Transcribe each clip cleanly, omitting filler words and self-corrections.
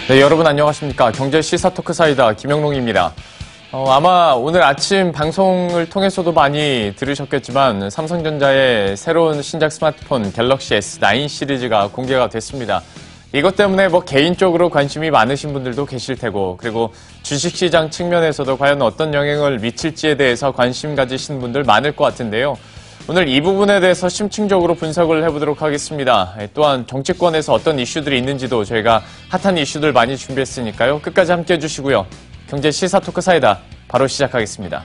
네, 여러분 안녕하십니까. 경제 시사 토크 사이다 김영롱입니다. 아마 오늘 아침 방송을 통해서도 많이 들으셨겠지만 삼성전자의 새로운 신작 스마트폰 갤럭시 S9 시리즈가 공개가 됐습니다. 이것 때문에 개인적으로 관심이 많으신 분들도 계실 테고, 그리고 주식시장 측면에서도 과연 어떤 영향을 미칠지에 대해서 관심 가지신 분들 많을 것 같은데요. 오늘 이 부분에 대해서 심층적으로 분석을 해보도록 하겠습니다. 또한 정치권에서 어떤 이슈들이 있는지도 저희가 핫한 이슈들 많이 준비했으니까요. 끝까지 함께 해주시고요. 경제 시사 토크 사이다 바로 시작하겠습니다.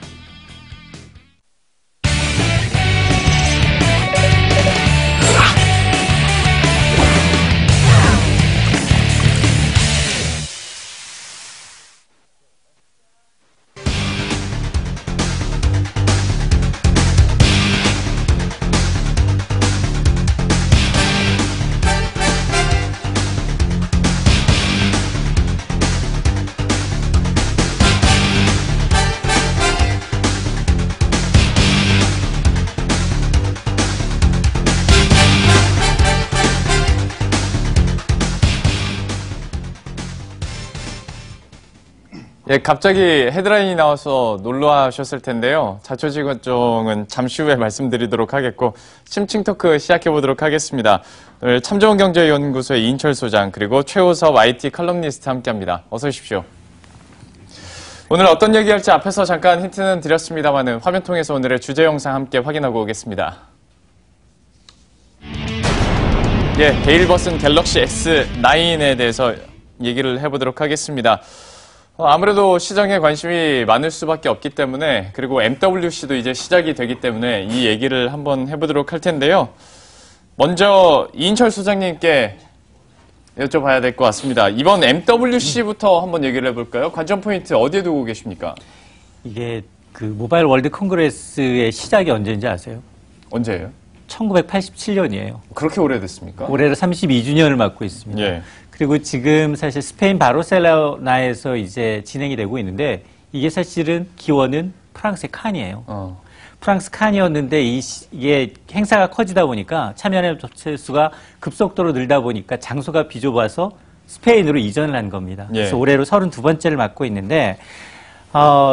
예, 갑자기 헤드라인이 나와서 놀라셨을 텐데요. 자초지종은 잠시 후에 말씀드리도록 하겠고, 심층 토크 시작해보도록 하겠습니다. 오늘 참좋은경제연구소의 이인철 소장, 그리고 최호섭 IT 칼럼니스트 함께합니다. 어서 오십시오. 오늘 어떤 얘기할지 앞에서 잠깐 힌트는 드렸습니다만은 화면 통해서 오늘의 주제 영상 함께 확인하고 오겠습니다. 예, 베일벗은 갤럭시 S9에 대해서 얘기를 해보도록 하겠습니다. 아무래도 시장에 관심이 많을 수밖에 없기 때문에, 그리고 MWC도 이제 시작이 되기 때문에 이 얘기를 한번 해보도록 할 텐데요. 먼저 이인철 소장님께 여쭤봐야 될 것 같습니다. 이번 MWC부터 한번 얘기를 해볼까요? 관전 포인트 어디에 두고 계십니까? 이게 그 모바일 월드 콩그레스의 시작이 언제인지 아세요? 언제예요? 1987년이에요. 그렇게 오래됐습니까? 올해로 32주년을 맞고 있습니다. 예. 그리고 지금 사실 스페인 바르셀로나에서 이제 진행이 되고 있는데, 이게 사실은 기원은 프랑스의 칸이에요. 프랑스 칸이었는데 이게 행사가 커지다 보니까 참여하는 접체 수가 급속도로 늘다 보니까 장소가 비좁아서 스페인으로 이전을 한 겁니다. 예. 그래서 올해로 32번째를 맡고 있는데,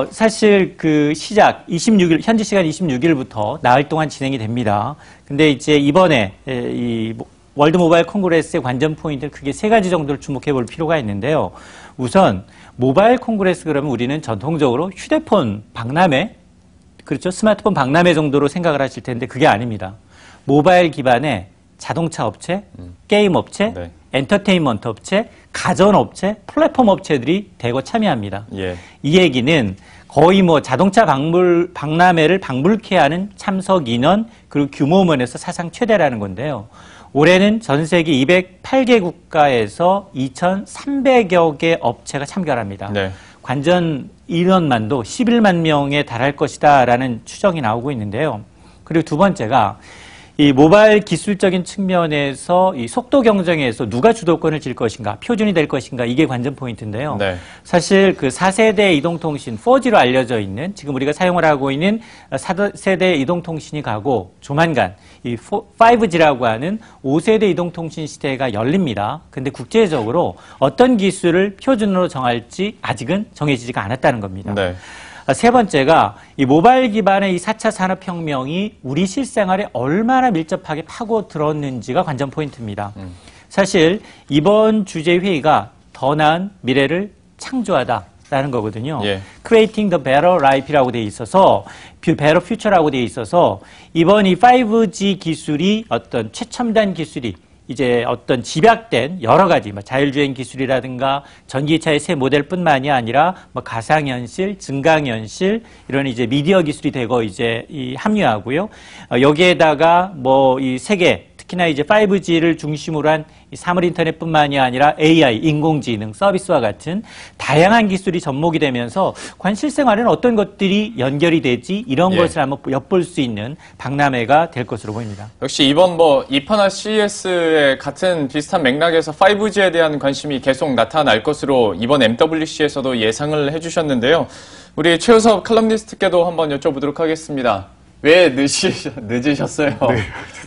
사실 그 시작 26일, 현지 시간 26일부터 나흘 동안 진행이 됩니다. 근데 이제 이번에 이 월드 모바일 콩그레스의 관전 포인트는 크게 세 가지 정도를 주목해 볼 필요가 있는데요. 우선 모바일 콩그레스 그러면 우리는 전통적으로 휴대폰 박람회, 그렇죠? 스마트폰 박람회 정도로 생각을 하실 텐데 그게 아닙니다. 모바일 기반의 자동차 업체, 게임 업체, 네. 엔터테인먼트 업체, 가전 업체, 플랫폼 업체들이 대거 참여합니다. 예. 이 얘기는 거의 자동차 박람회를 방불케 하는 참석 인원, 그리고 규모 면에서 사상 최대라는 건데요. 올해는 전 세계 208개 국가에서 2,300여 개 업체가 참가합니다. 네. 관전 인원만도 11만 명에 달할 것이다라는 추정이 나오고 있는데요. 그리고 두 번째가 이 모바일 기술적인 측면에서 이 속도 경쟁에서 누가 주도권을 질 것인가, 표준이 될 것인가, 이게 관전 포인트인데요. 네. 사실 그 4세대 이동통신 4G로 알려져 있는, 지금 우리가 사용을 하고 있는 4세대 이동통신이 가고 조만간 이 5G라고 하는 5세대 이동통신 시대가 열립니다. 근데 국제적으로 어떤 기술을 표준으로 정할지 아직은 정해지지가 않았다는 겁니다. 네. 세 번째가 이 모바일 기반의 이 4차 산업혁명이 우리 실생활에 얼마나 밀접하게 파고들었는지가 관전 포인트입니다. 사실 이번 주제 회의가 더 나은 미래를 창조하다라는 거거든요. 예. Creating the Better Life라고 돼 있어서, Better Future라고 돼 있어서 이번 이 5G 기술이 어떤 최첨단 기술이 이제 어떤 집약된 여러 가지 자율주행 기술이라든가 전기차의 새 모델뿐만이 아니라 가상현실, 증강현실 이런 이제 미디어 기술이 되고 이제 합류하고요. 여기에다가 이 세계 특히나 이제 5G를 중심으로 한 사물 인터넷뿐만이 아니라 AI, 인공지능 서비스와 같은 다양한 기술이 접목이 되면서 실생활에는 어떤 것들이 연결이 되지, 이런 것을 한번 엿볼 수 있는 박람회가 될 것으로 보입니다. 역시 이번 이파나 CES의 같은 비슷한 맥락에서 5G에 대한 관심이 계속 나타날 것으로 이번 MWC에서도 예상을 해주셨는데요. 우리 최호섭 칼럼니스트께도 한번 여쭤보도록 하겠습니다. 왜 늦으셨어요? 네.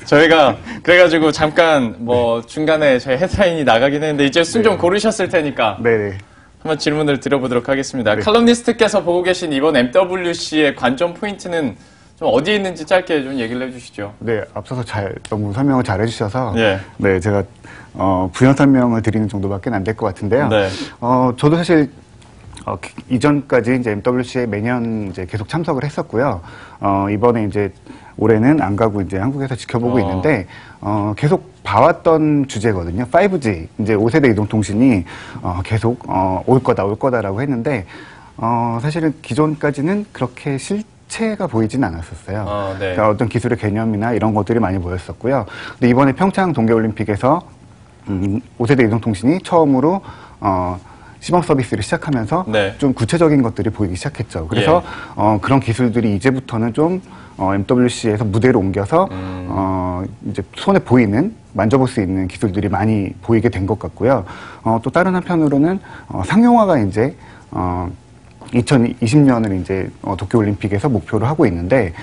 저희가 그래가지고 잠깐 뭐 중간에 저희 헤드라인이 나가긴 했는데 이제 순 좀 고르셨을 테니까 네네. 한번 질문을 드려보도록 하겠습니다. 네. 칼럼니스트께서 보고 계신 이번 MWC의 관전 포인트는 좀 어디에 있는지 짧게 좀 얘기를 해주시죠. 네, 앞서서 너무 설명을 잘 해주셔서 예. 네, 제가 부연 설명을 드리는 정도밖에 안 될 것 같은데요. 네. 저도 사실 이전까지 이제 MWC에 매년 이제 계속 참석을 했었고요. 이번에 이제 올해는 안 가고 이제 한국에서 지켜보고 있는데 계속 봐왔던 주제거든요. 5G 이제 5세대 이동통신이 계속 올 거다라고 했는데 사실은 기존까지는 그렇게 실체가 보이진 않았었어요. 네. 그러니까 어떤 기술의 개념이나 이런 것들이 많이 보였었고요. 근데 이번에 평창 동계올림픽에서 5세대 이동통신이 처음으로 시범 서비스를 시작하면서 네. 좀 구체적인 것들이 보이기 시작했죠. 그래서 그런 기술들이 이제부터는 좀 MWC에서 무대로 옮겨서 이제 손에 보이는 만져볼 수 있는 기술들이 많이 보이게 된 것 같고요. 또 다른 한편으로는 상용화가 이제 2020년을 이제 도쿄올림픽에서 목표로 하고 있는데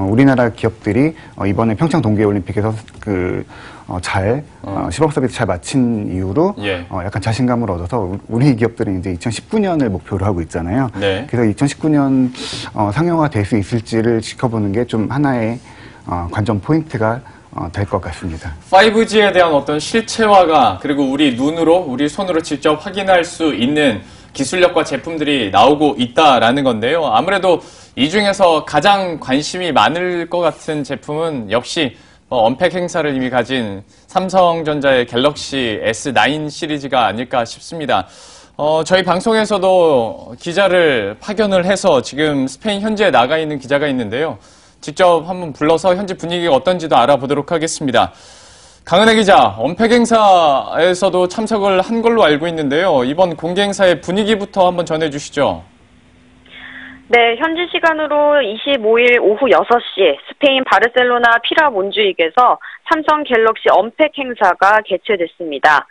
우리나라 기업들이 이번에 평창 동계올림픽에서 시범 서비스 잘 마친 이후로 약간 자신감을 얻어서 우리 기업들은 이제 2019년을 목표로 하고 있잖아요. 네. 그래서 2019년 상용화 될 수 있을지를 지켜보는 게 좀 하나의 관전 포인트가 될 것 같습니다. 5G에 대한 어떤 실체화가 그리고 우리 눈으로 우리 손으로 직접 확인할 수 있는 기술력과 제품들이 나오고 있다라는 건데요. 아무래도 이 중에서 가장 관심이 많을 것 같은 제품은 역시 언팩 행사를 이미 가진 삼성전자의 갤럭시 S9 시리즈가 아닐까 싶습니다. 저희 방송에서도 기자를 파견을 해서 지금 스페인 현지에 나가 있는 기자가 있는데요. 직접 한번 불러서 현지 분위기가 어떤지도 알아보도록 하겠습니다. 강은혜 기자, 언팩 행사에서도 참석을 한 걸로 알고 있는데요. 이번 공개 행사의 분위기부터 한번 전해주시죠. 네, 현지 시간으로 25일 오후 6시 스페인 바르셀로나 피라몬주익에서 삼성 갤럭시 언팩 행사가 개최됐습니다.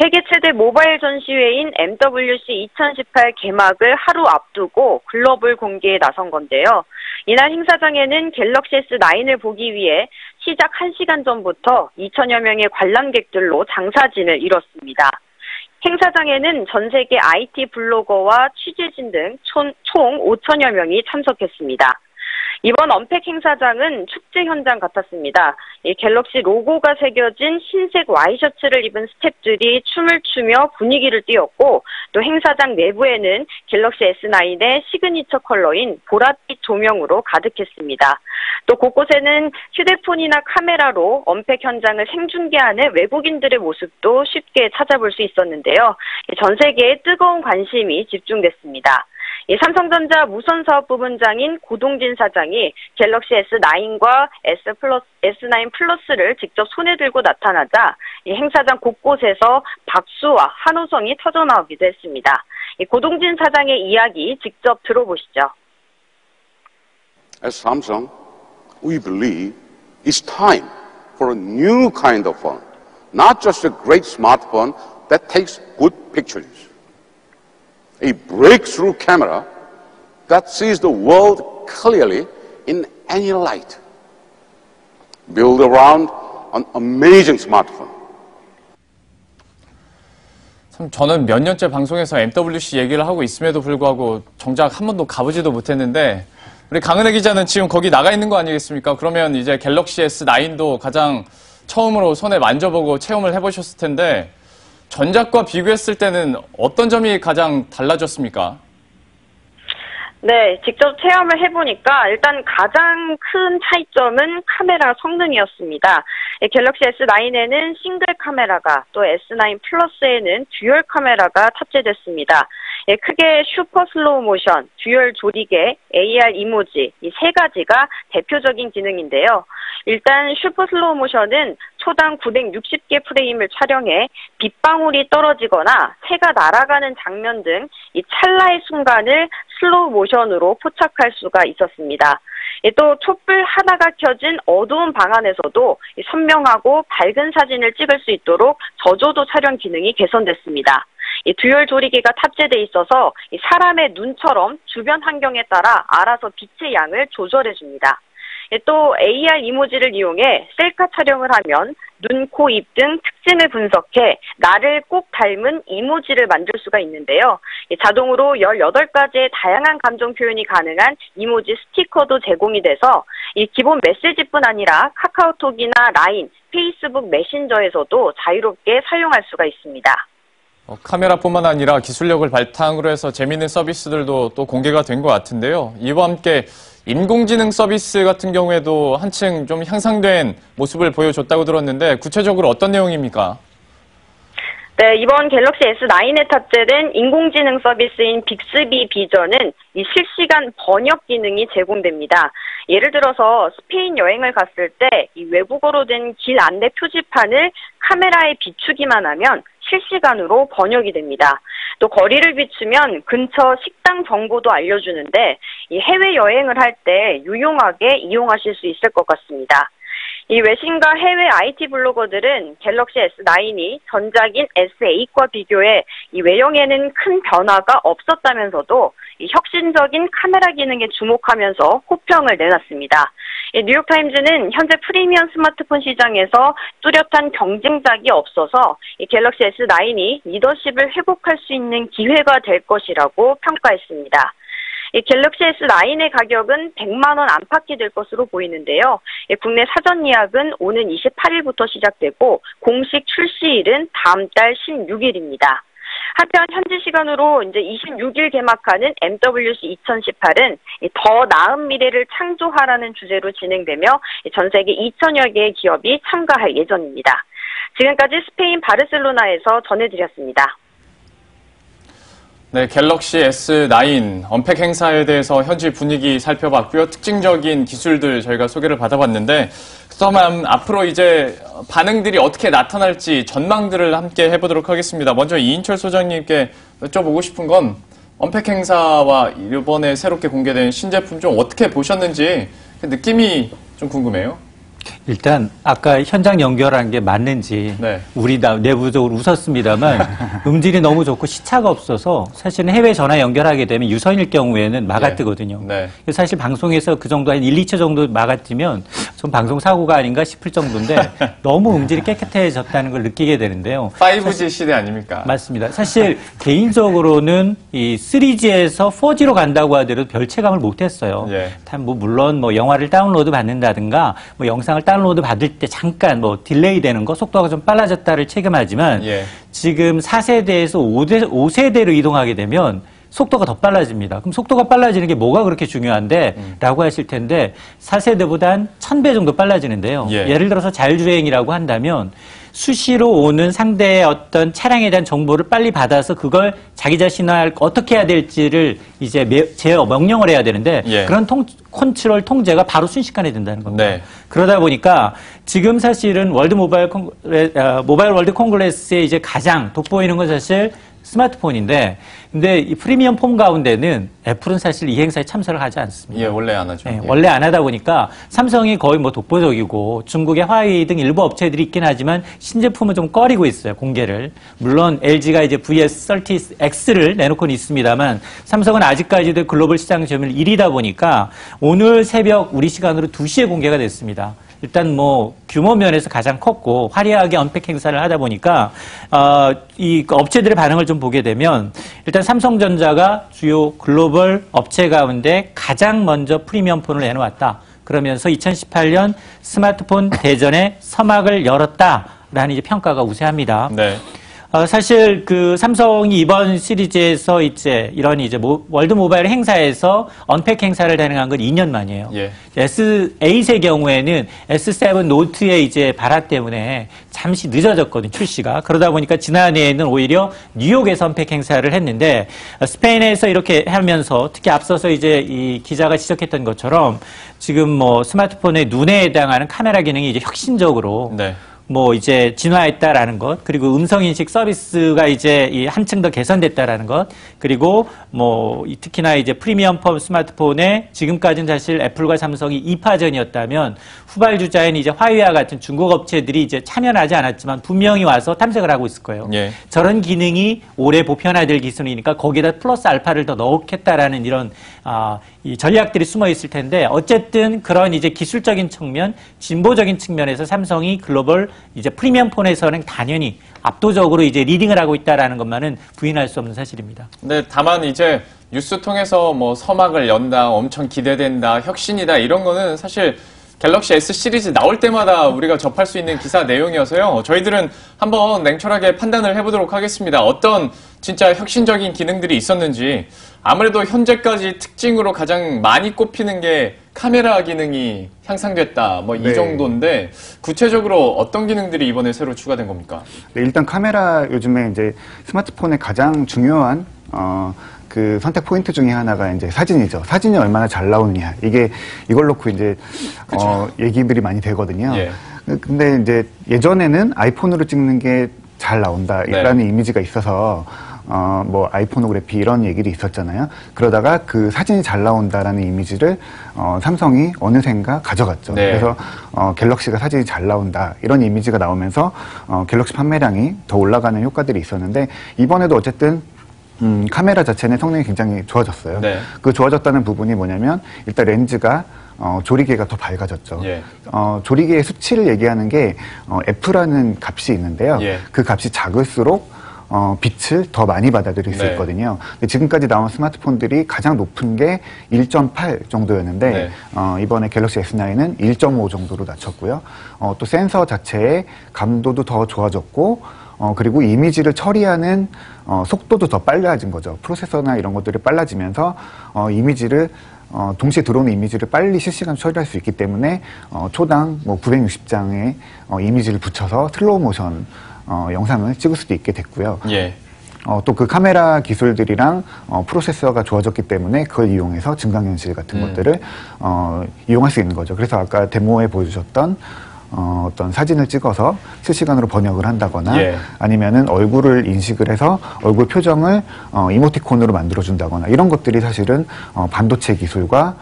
세계 최대 모바일 전시회인 MWC 2018 개막을 하루 앞두고 글로벌 공개에 나선 건데요. 이날 행사장에는 갤럭시 S9을 보기 위해 시작 1시간 전부터 2천여 명의 관람객들로 장사진을 이뤘습니다. 행사장에는 전 세계 IT 블로거와 취재진 등 총 5천여 명이 참석했습니다. 이번 언팩 행사장은 축제 현장 같았습니다. 갤럭시 로고가 새겨진 흰색 와이셔츠를 입은 스태프들이 춤을 추며 분위기를 띄웠고 또 행사장 내부에는 갤럭시 S9의 시그니처 컬러인 보랏빛 조명으로 가득했습니다. 또 곳곳에는 휴대폰이나 카메라로 언팩 현장을 생중계하는 외국인들의 모습도 쉽게 찾아볼 수 있었는데요. 전 세계에 뜨거운 관심이 집중됐습니다. 삼성전자 무선사업부본장인 고동진 사장이 갤럭시 S9과 S9 플러스를 직접 손에 들고 나타나자 행사장 곳곳에서 박수와 환호성이 터져나오기도 했습니다. 고동진 사장의 이야기 직접 들어보시죠. As Samsung, we believe it's time for a new kind of phone, not just a great smartphone that takes good pictures. A breakthrough camera that sees the world clearly in any light. Build around an amazing smartphone. 참 저는 몇 년째 방송에서 MWC 얘기를 하고 있음에도 불구하고 정작 한 번도 가보지도 못했는데 우리 강은혜 기자는 지금 거기 나가 있는 거 아니겠습니까? 그러면 이제 갤럭시 S9도 가장 처음으로 손에 만져보고 체험을 해보셨을 텐데 전작과 비교했을 때는 어떤 점이 가장 달라졌습니까? 네, 직접 체험을 해보니까 일단 가장 큰 차이점은 카메라 성능이었습니다. 갤럭시 S9에는 싱글 카메라가 또 S9 플러스에는 듀얼 카메라가 탑재됐습니다. 크게 슈퍼 슬로우 모션, 듀얼 조리개, AR 이모지 이 세 가지가 대표적인 기능인데요. 일단 슈퍼 슬로우 모션은 초당 960개 프레임을 촬영해 빗방울이 떨어지거나 새가 날아가는 장면 등 이 찰나의 순간을 슬로우 모션으로 포착할 수가 있었습니다. 또 촛불 하나가 켜진 어두운 방 안에서도 선명하고 밝은 사진을 찍을 수 있도록 저조도 촬영 기능이 개선됐습니다. 듀얼 조리개가 탑재돼 있어서 사람의 눈처럼 주변 환경에 따라 알아서 빛의 양을 조절해줍니다. 또 AR 이모지를 이용해 셀카 촬영을 하면 눈, 코, 입 등 특징을 분석해 나를 꼭 닮은 이모지를 만들 수가 있는데요. 자동으로 18가지의 다양한 감정 표현이 가능한 이모지 스티커도 제공이 돼서 이 기본 메시지뿐 아니라 카카오톡이나 라인, 페이스북 메신저에서도 자유롭게 사용할 수가 있습니다. 카메라뿐만 아니라 기술력을 바탕으로 해서 재미있는 서비스들도 또 공개가 된 것 같은데요. 이와 함께 인공지능 서비스 같은 경우에도 한층 좀 향상된 모습을 보여줬다고 들었는데 구체적으로 어떤 내용입니까? 네, 이번 갤럭시 S9에 탑재된 인공지능 서비스인 빅스비 비전은 이 실시간 번역 기능이 제공됩니다. 예를 들어서 스페인 여행을 갔을 때 이 외국어로 된 길 안내 표지판을 카메라에 비추기만 하면 실시간으로 번역이 됩니다. 또 거리를 비추면 근처 식당 정보도 알려주는데 이 해외 여행을 할 때 유용하게 이용하실 수 있을 것 같습니다. 이 외신과 해외 IT 블로거들은 갤럭시 S9이 전작인 S8과 비교해 이 외형에는 큰 변화가 없었다면서도 이 혁신적인 카메라 기능에 주목하면서 호평을 내놨습니다. 뉴욕타임즈는 현재 프리미엄 스마트폰 시장에서 뚜렷한 경쟁작이 없어서 이 갤럭시 S9이 리더십을 회복할 수 있는 기회가 될 것이라고 평가했습니다. 이 갤럭시 S9의 가격은 100만 원 안팎이 될 것으로 보이는데요. 국내 사전 예약은 오는 28일부터 시작되고 공식 출시일은 다음 달 16일입니다. 한편 현지 시간으로 이제 26일 개막하는 MWC 2018은 더 나은 미래를 창조하라는 주제로 진행되며 전 세계 2천여 개의 기업이 참가할 예정입니다. 지금까지 스페인 바르셀로나에서 전해드렸습니다. 네, 갤럭시 S9 언팩 행사에 대해서 현지 분위기 살펴봤고요. 특징적인 기술들 저희가 소개를 받아봤는데 그렇다면 앞으로 이제 반응들이 어떻게 나타날지 전망들을 함께 해보도록 하겠습니다. 먼저 이인철 소장님께 여쭤보고 싶은 건 언팩 행사와 이번에 새롭게 공개된 신제품 좀 어떻게 보셨는지 느낌이 좀 궁금해요. 일단 아까 현장 연결한 게 맞는지 네. 우리 내부적으로 웃었습니다만 음질이 너무 좋고 시차가 없어서 사실은 해외 전화 연결하게 되면 유선일 경우에는 막아뜨거든요. 네. 사실 방송에서 그 정도 한 1, 2초 정도 막아뜨면 좀 방송 사고가 아닌가 싶을 정도인데 너무 음질이 깨끗해졌다는 걸 느끼게 되는데요. 5G 시대 아닙니까? 맞습니다. 사실 개인적으로는 이 3G에서 4G로 간다고 하더라도 별 체감을 못했어요. 예. 물론 영화를 다운로드 받는다든가 영상을 다운로드 받을 때 잠깐 딜레이 되는 거 속도가 좀 빨라졌다를 체감하지만 예. 지금 4세대에서 5세대로 이동하게 되면 속도가 더 빨라집니다. 그럼 속도가 빨라지는 게 뭐가 그렇게 중요한데? 라고 하실 텐데 4세대보다 한 1000배 정도 빨라지는데요. 예. 예를 들어서 자율주행이라고 한다면 수시로 오는 상대의 어떤 차량에 대한 정보를 빨리 받아서 그걸 자기 자신을 어떻게 해야 될지를 이제 명령을 해야 되는데 예. 그런 컨트롤 통제가 바로 순식간에 된다는 겁니다. 네. 그러다 보니까 지금 사실은 모바일 월드 콩그레스에 이제 가장 돋보이는 건 사실 스마트폰인데, 근데 이 프리미엄 폼 가운데는 애플은 사실 이 행사에 참석을 하지 않습니다. 예, 원래 안 하죠. 네, 예. 원래 안 하다 보니까 삼성이 거의 독보적이고 중국의 화웨이 등 일부 업체들이 있긴 하지만 신제품은 좀 꺼리고 있어요, 공개를. 물론 LG가 이제 VS30X를 내놓고는 있습니다만 삼성은 아직까지도 글로벌 시장 점유율 1위다 보니까 오늘 새벽 우리 시간으로 2시에 공개가 됐습니다. 일단 규모 면에서 가장 컸고 화려하게 언팩 행사를 하다 보니까 이 업체들의 반응을 좀 보게 되면 일단 삼성전자가 주요 글로벌 업체 가운데 가장 먼저 프리미엄 폰을 내놓았다. 그러면서 2018년 스마트폰 대전의 서막을 열었다라는 이제 평가가 우세합니다. 네. 사실 삼성이 이번 시리즈에서 이런 월드 모바일 행사에서 언팩 행사를 진행한 건 2년 만이에요. 예. S8의 경우에는 S7 노트의 발화 때문에 잠시 늦어졌거든요, 출시가. 그러다 보니까 지난해에는 오히려 뉴욕에서 언팩 행사를 했는데 스페인에서 이렇게 하면서 특히 앞서서 이 기자가 지적했던 것처럼 지금 스마트폰의 눈에 해당하는 카메라 기능이 혁신적으로 네. 뭐 이제 진화했다라는 것, 그리고 음성인식 서비스가 이제 이 한층 더 개선됐다라는 것, 그리고 뭐 특히나 이제 프리미엄 스마트폰에 지금까지는 사실 애플과 삼성이 2파전이었다면 후발주자인 이제 화웨이와 같은 중국 업체들이 이제 참여하지 않았지만 분명히 와서 탐색을 하고 있을 거예요. 예. 저런 기능이 올해 보편화될 기술이니까 거기에다 플러스 알파를 더 넣겠다라는 이런 이 전략들이 숨어 있을 텐데 어쨌든 그런 이제 기술적인 측면, 진보적인 측면에서 삼성이 글로벌 이제 프리미엄 폰에서는 당연히 압도적으로 이제 리딩을 하고 있다라는 것만은 부인할 수 없는 사실입니다. 네, 다만 이제 뉴스 통해서 뭐 서막을 연다, 엄청 기대된다, 혁신이다 이런 거는 사실 갤럭시 S 시리즈 나올 때마다 우리가 접할 수 있는 기사 내용이어서요. 저희들은 한번 냉철하게 판단을 해보도록 하겠습니다. 어떤 진짜 혁신적인 기능들이 있었는지. 아무래도 현재까지 특징으로 가장 많이 꼽히는 게 카메라 기능이 향상됐다. 뭐 이 네. 정도인데 구체적으로 어떤 기능들이 이번에 새로 추가된 겁니까? 네, 일단 카메라 요즘에 이제 스마트폰의 가장 중요한 그 선택 포인트 중에 하나가 이제 사진이죠. 사진이 얼마나 잘 나오느냐. 이걸 놓고 이제 얘기들이 많이 되거든요. 예. 근데 이제 예전에는 아이폰으로 찍는 게 잘 나온다라는 네. 이미지가 있어서 뭐 아이포노그래피 이런 얘기도 있었잖아요. 그러다가 그 사진이 잘 나온다라는 이미지를 삼성이 어느샌가 가져갔죠. 네. 그래서 갤럭시가 사진이 잘 나온다 이런 이미지가 나오면서 갤럭시 판매량이 더 올라가는 효과들이 있었는데 이번에도 어쨌든 카메라 자체는 성능이 굉장히 좋아졌어요. 네. 그 좋아졌다는 부분이 뭐냐면 일단 렌즈가 조리개가 더 밝아졌죠. 예. 조리개의 수치를 얘기하는 게 F라는 값이 있는데요. 예. 그 값이 작을수록 빛을 더 많이 받아들일 수 네. 있거든요. 근데 지금까지 나온 스마트폰들이 가장 높은 게 1.8 정도였는데 네. 이번에 갤럭시 S9은 1.5 정도로 낮췄고요. 또 센서 자체의 감도도 더 좋아졌고 그리고 이미지를 처리하는 속도도 더 빨라진 거죠. 프로세서나 이런 것들이 빨라지면서 이미지를 동시에 들어오는 이미지를 빨리 실시간 처리할 수 있기 때문에 초당 뭐 960장의 이미지를 붙여서 슬로우 모션 영상을 찍을 수도 있게 됐고요. 예. 또 그 카메라 기술들이랑 프로세서가 좋아졌기 때문에 그걸 이용해서 증강현실 같은 것들을 이용할 수 있는 거죠. 그래서 아까 데모에 보여주셨던 어떤 사진을 찍어서 실시간으로 번역을 한다거나 예. 아니면은 얼굴을 인식을 해서 얼굴 표정을 이모티콘으로 만들어준다거나 이런 것들이 사실은 반도체 기술과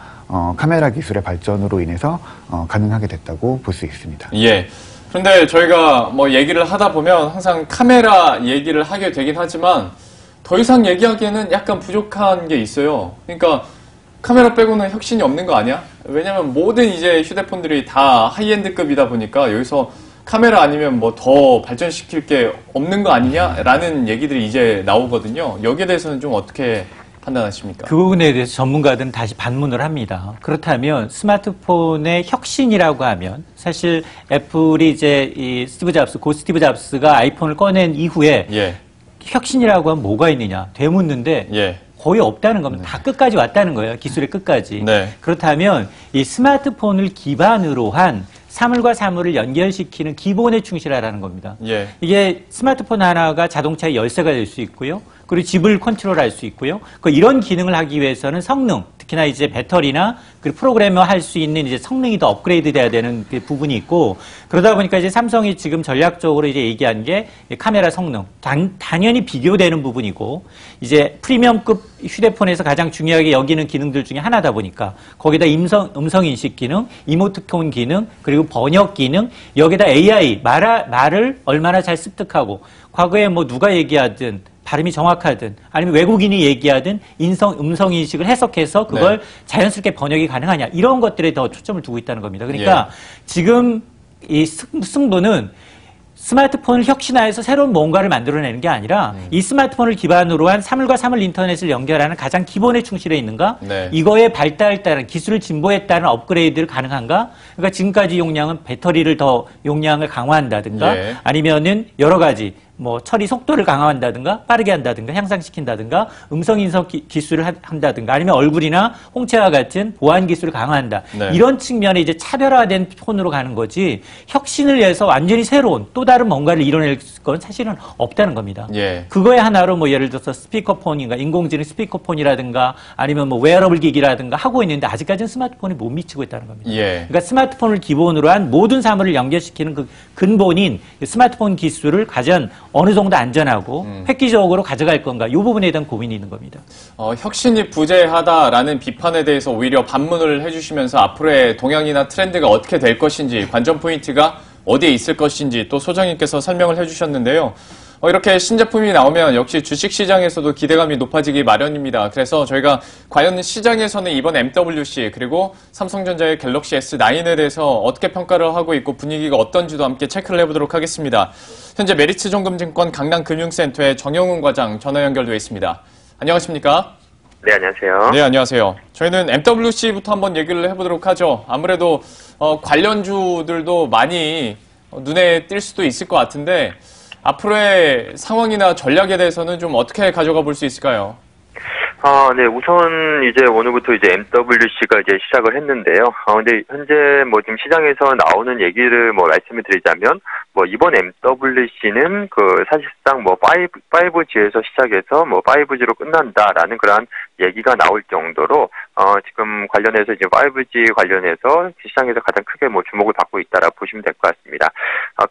카메라 기술의 발전으로 인해서 가능하게 됐다고 볼 수 있습니다. 예. 그런데 저희가 뭐 얘기를 하다 보면 항상 카메라 얘기를 하게 되긴 하지만 더 이상 얘기하기에는 약간 부족한 게 있어요. 그러니까 카메라 빼고는 혁신이 없는 거 아니야? 왜냐면 모든 이제 휴대폰들이 다 하이엔드급이다 보니까 여기서 카메라 아니면 뭐 더 발전시킬 게 없는 거 아니냐라는 얘기들이 이제 나오거든요. 여기에 대해서는 좀 어떻게 판단하십니까? 그 부분에 대해서 전문가들은 다시 반문을 합니다. 그렇다면 스마트폰의 혁신이라고 하면 사실 애플이 이제 이 스티브 잡스가 아이폰을 꺼낸 이후에 예. 혁신이라고 하면 뭐가 있느냐 되묻는데 예. 거의 없다는 겁니다. 다 끝까지 왔다는 거예요. 기술의 끝까지. 네. 그렇다면 이 스마트폰을 기반으로 한 사물과 사물을 연결시키는 기본에 충실하라는 겁니다. 예. 이게 스마트폰 하나가 자동차의 열쇠가 될 수 있고요. 그리고 집을 컨트롤할 수 있고요. 이런 기능을 하기 위해서는 성능, 특히나 이제 배터리나 그리고 프로그래머 할 수 있는 이제 성능이 더 업그레이드 돼야 되는 그 부분이 있고 그러다 보니까 이제 삼성이 지금 전략적으로 이제 얘기한 게 카메라 성능 당연히 비교되는 부분이고 이제 프리미엄급 휴대폰에서 가장 중요하게 여기는 기능들 중에 하나다 보니까 거기다 음성 인식 기능, 이모티콘 기능, 그리고 번역 기능 여기다 AI 말을 얼마나 잘 습득하고 과거에 뭐 누가 얘기하든 발음이 정확하든 아니면 외국인이 얘기하든 음성 인식을 해석해서 그걸 네. 자연스럽게 번역이 가능하냐 이런 것들에 더 초점을 두고 있다는 겁니다. 그러니까 예. 지금 이 승부는 스마트폰을 혁신화해서 새로운 뭔가를 만들어내는 게 아니라 이 스마트폰을 기반으로 한 사물과 사물 인터넷을 연결하는 가장 기본에 충실해 있는가? 네. 이거에 발달에 따른 기술을 진보에 따른 업그레이드를 가능한가? 그러니까 지금까지 용량은 배터리를 더 용량을 강화한다든가 예. 아니면은 여러 가지 뭐 처리 속도를 강화한다든가 빠르게 한다든가 향상시킨다든가 음성 인식 기술을 한다든가 아니면 얼굴이나 홍채와 같은 보안 기술을 강화한다. 네. 이런 측면에 이제 차별화된 폰으로 가는 거지 혁신을 위해서 완전히 새로운 또 다른 뭔가를 이뤄낼 건 사실은 없다는 겁니다. 예. 그거에 하나로 뭐 예를 들어서 스피커폰인가 인공지능 스피커폰이라든가 아니면 뭐 웨어러블 기기라든가 하고 있는데 아직까지는 스마트폰이 못 미치고 있다는 겁니다. 예. 그러니까 스마트폰을 기본으로 한 모든 사물을 연결시키는 그 근본인 스마트폰 기술을 과연 어느 정도 안전하고 획기적으로 가져갈 건가 이 부분에 대한 고민이 있는 겁니다. 혁신이 부재하다라는 비판에 대해서 오히려 반문을 해주시면서 앞으로의 동향이나 트렌드가 어떻게 될 것인지 관전 포인트가 어디에 있을 것인지 또 소장님께서 설명을 해주셨는데요. 이렇게 신제품이 나오면 역시 주식시장에서도 기대감이 높아지기 마련입니다. 그래서 저희가 과연 시장에서는 이번 MWC 그리고 삼성전자의 갤럭시 S9에 대해서 어떻게 평가를 하고 있고 분위기가 어떤지도 함께 체크를 해보도록 하겠습니다. 현재 메리츠정금증권 강남금융센터의 정영훈 과장 전화 연결되어 있습니다. 안녕하십니까? 네, 안녕하세요. 네, 안녕하세요. 저희는 MWC부터 한번 얘기를 해보도록 하죠. 아무래도 관련주들도 많이 눈에 띌 수도 있을 것 같은데 앞으로의 상황이나 전략에 대해서는 좀 어떻게 가져가 볼 수 있을까요? 네, 우선 이제 오늘부터 이제 MWC가 이제 시작을 했는데요. 근데 현재 뭐 지금 시장에서 나오는 얘기를 뭐 말씀을 드리자면 뭐 이번 MWC는 그 사실상 뭐 5G에서 시작해서 뭐 5G로 끝난다라는 그런 얘기가 나올 정도로 지금 관련해서 이제 5G 관련해서 시장에서 가장 크게 뭐 주목을 받고 있다라고 보시면 될 것 같습니다.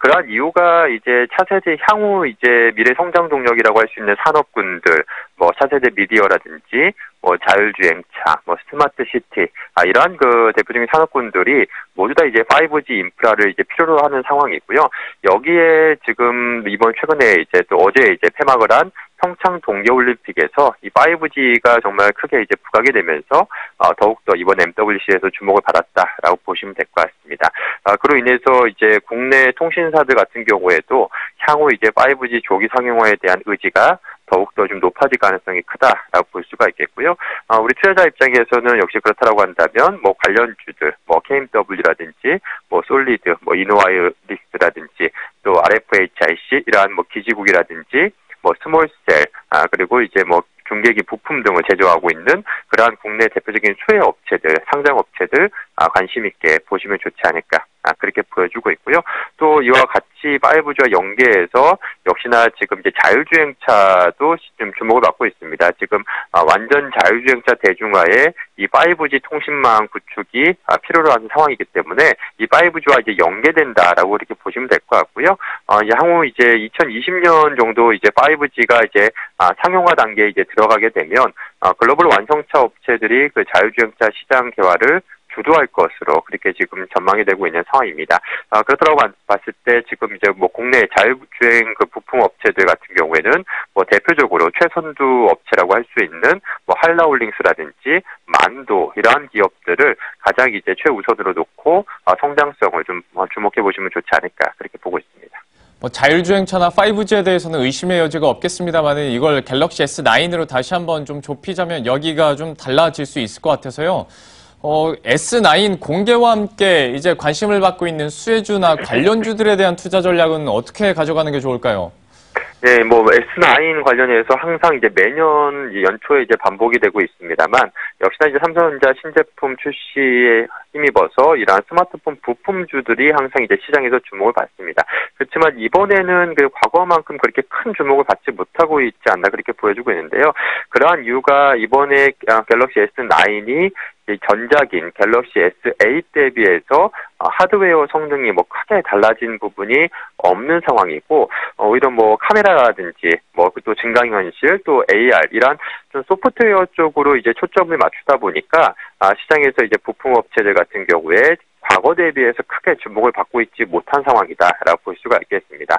그러한 이유가 이제 차세대 향후 이제 미래 성장 동력이라고 할 수 있는 산업군들, 뭐 차세대 미디어라든지 뭐 자율주행차, 뭐 스마트 시티, 이러한 그 대표적인 산업군들이 모두 다 이제 5G 인프라를 이제 필요로 하는 상황이고요. 여기에 지금 이번 최근에 이제 또 어제 이제 폐막을 한 평창 동계올림픽에서 이 5G가 정말 크게 이제 부각이 되면서 더욱더 이번 MWC에서 주목을 받았다라고 보시면 될 것 같습니다. 그로 인해서 이제 국내 통신사들 같은 경우에도 향후 이제 5G 조기 상용화에 대한 의지가 더욱더 좀 높아질 가능성이 크다라고 볼 수가 있겠고요. 우리 투자자 입장에서는 역시 그렇다라고 한다면 뭐 관련주들, 뭐 KMW라든지 뭐 솔리드, 뭐 이노와이어리스라든지 또 RFHIC 이러한 뭐 기지국이라든지 뭐 스몰셀, 그리고 이제 뭐 중계기 부품 등을 제조하고 있는 그러한 국내 대표적인 수혜 업체들, 상장 업체들 관심 있게 보시면 좋지 않을까 그렇게 보여주고 있고요. 또 이와 같이 5G와 연계해서 역시나 지금 이제 자율주행차도 좀 주목을 받고 있습니다. 지금 완전 자율주행차 대중화에 이 5G 통신망 구축이 필요로 하는 상황이기 때문에 이 5G와 이제 연계된다라고 이렇게 보시면 될 것 같고요. 향후 이제 2020년 정도 이제 5G가 이제 상용화 단계에 이제 들어가게 되면 글로벌 완성차 업체들이 그 자율주행차 시장 개화를 주도할 것으로 그렇게 지금 전망이 되고 있는 상황입니다. 그렇다고 봤을 때 지금 이제 뭐 국내 자율주행 그 부품 업체들 같은 경우에는 뭐 대표적으로 최선두 업체라고 할 수 있는 뭐 한라홀링스라든지 만도 이러한 기업들을 가장 이제 최우선으로 놓고 성장성을 좀 주목해 보시면 좋지 않을까 그렇게 보고 있습니다. 자율주행차나 5G에 대해서는 의심의 여지가 없겠습니다만 이걸 갤럭시 S9으로 다시 한번 좀 좁히자면 여기가 좀 달라질 수 있을 것 같아서요. S9 공개와 함께 이제 관심을 받고 있는 수혜주나 관련주들에 대한 투자 전략은 어떻게 가져가는 게 좋을까요? 네, 뭐 S9 관련해서 항상 이제 매년 연초에 이제 반복이 되고 있습니다만 역시나 이제 삼성전자 신제품 출시에 힘입어서 이러한 스마트폰 부품주들이 항상 이제 시장에서 주목을 받습니다. 그렇지만 이번에는 그 과거만큼 그렇게 큰 주목을 받지 못하고 있지 않나 그렇게 보여주고 있는데요. 그러한 이유가 이번에 갤럭시 S9이 전작인 갤럭시 S8 대비해서 하드웨어 성능이 뭐 크게 달라진 부분이 없는 상황이고 오히려 뭐 카메라라든지 뭐 또 증강현실 또 AR 이런 좀 소프트웨어 쪽으로 이제 초점을 맞추다 보니까 시장에서 이제 부품 업체들 같은 경우에 과거 대비해서 크게 주목을 받고 있지 못한 상황이다라고 볼 수가 있겠습니다.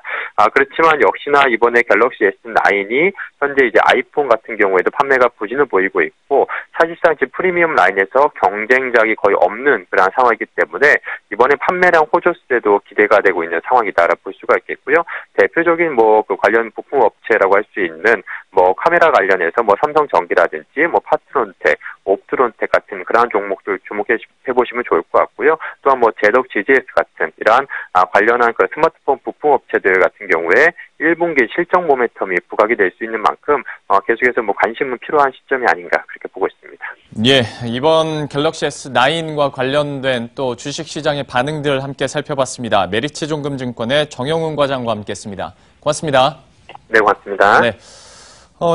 그렇지만 역시나 이번에 갤럭시 S9이 현재 이제 아이폰 같은 경우에도 판매가 부진을 보이고 있고 사실상 지금 프리미엄 라인에서 경쟁작이 거의 없는 그런 상황이기 때문에 이번에 판매량 호조세도 기대가 되고 있는 상황이다라고 볼 수가 있겠고요. 대표적인 뭐 그 관련 부품 업체라고 할 수 있는 뭐 카메라 관련해서 뭐 삼성전기라든지 뭐 파트론텍, 옵트론텍 같은 그러한 종목들 주목해 보시면 좋을 것 같고요. 또한 뭐 제덕 GGS 같은 이러한 관련한 그 스마트폰 부품 업체들 같은 경우에 1분기 실적 모멘텀이 부각이 될 수 있는 만큼 계속해서 뭐 관심은 필요한 시점이 아닌가 그렇게 보고 있습니다. 예, 이번 갤럭시 S9과 관련된 또 주식시장의 반응들 함께 살펴봤습니다. 메리츠종금증권의 정영훈 과장과 함께했습니다. 고맙습니다. 네, 고맙습니다. 네.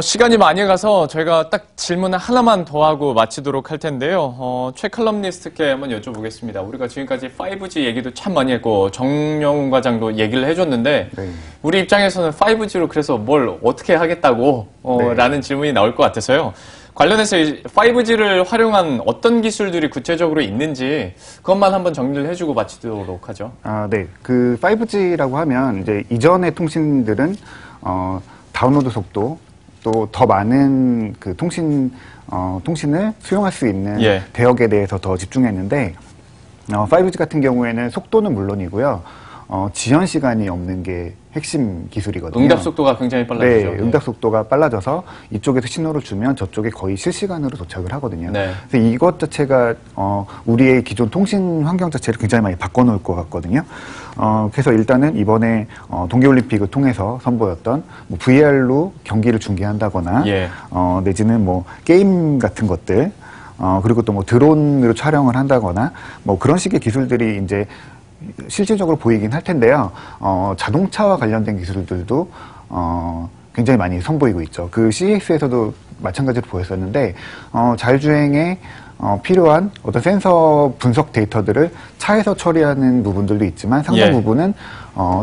시간이 많이 가서 저희가 딱 질문 하나만 더 하고 마치도록 할 텐데요. 최 칼럼니스트께 한번 여쭤보겠습니다. 우리가 지금까지 5G 얘기도 참 많이 했고 정영훈 과장도 얘기를 해줬는데 네. 우리 입장에서는 5G로 그래서 뭘 어떻게 하겠다고 네. 라는 질문이 나올 것 같아서요. 관련해서 5G를 활용한 어떤 기술들이 구체적으로 있는지 그것만 한번 정리를 해주고 마치도록 하죠. 네. 그 5G라고 하면 이제 이전의 통신들은 다운로드 속도 또 더 많은 그 통신을 수용할 수 있는 예. 대역에 대해서 더 집중했는데 5G 같은 경우에는 속도는 물론이고요. 지연 시간이 없는 게 핵심 기술이거든요. 응답 속도가 굉장히 빨라지죠. 네, 응답 속도가 빨라져서 이쪽에서 신호를 주면 저쪽에 거의 실시간으로 도착을 하거든요. 네. 그래서 이것 자체가 우리의 기존 통신 환경 자체를 굉장히 많이 바꿔놓을 것 같거든요. 그래서 일단은 이번에 동계올림픽을 통해서 선보였던 뭐 VR로 경기를 중계한다거나 예. 내지는 뭐 게임 같은 것들 그리고 또 뭐 드론으로 촬영을 한다거나 뭐 그런 식의 기술들이 이제 실질적으로 보이긴 할 텐데요. 자동차와 관련된 기술들도 굉장히 많이 선보이고 있죠. 그 CES에서도 마찬가지로 보였었는데 자율주행에 필요한 어떤 센서 분석 데이터들을 차에서 처리하는 부분들도 있지만 상당 예. 부분은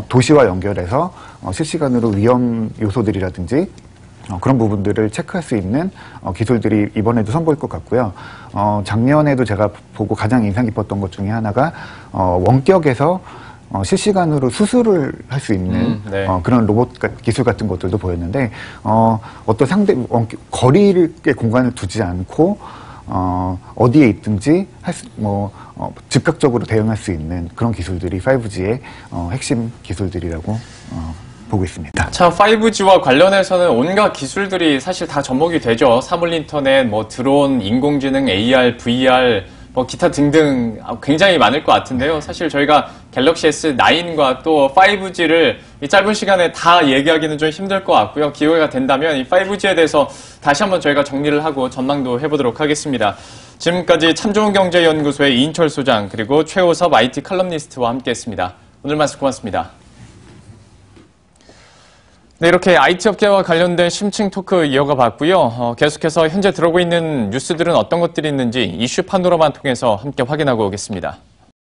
도시와 연결해서 실시간으로 위험 요소들이라든지 그런 부분들을 체크할 수 있는 기술들이 이번에도 선보일 것 같고요. 작년에도 제가 보고 가장 인상 깊었던 것 중에 하나가 원격에서 실시간으로 수술을 할 수 있는 네. 그런 로봇 기술 같은 것들도 보였는데 어떤 거리의 공간을 두지 않고 어디에 있든지 즉각적으로 대응할 수 있는 그런 기술들이 5G의 핵심 기술들이라고 보고 있습니다. 자, 5G와 관련해서는 온갖 기술들이 사실 다 접목이 되죠. 사물인터넷, 뭐 드론, 인공지능, AR, VR, 뭐 기타 등등 굉장히 많을 것 같은데요. 사실 저희가 갤럭시 S9과 또 5G를 이 짧은 시간에 다 얘기하기는 좀 힘들 것 같고요. 기회가 된다면 이 5G에 대해서 다시 한번 저희가 정리를 하고 전망도 해보도록 하겠습니다. 지금까지 참좋은경제연구소의 이인철 소장 그리고 최호섭 IT 칼럼니스트와 함께했습니다. 오늘 말씀 고맙습니다. 네, 이렇게 IT 업계와 관련된 심층 토크 이어가 봤고요. 계속해서 현재 들어오고 있는 뉴스들은 어떤 것들이 있는지 이슈 파노라마 통해서 함께 확인하고 오겠습니다.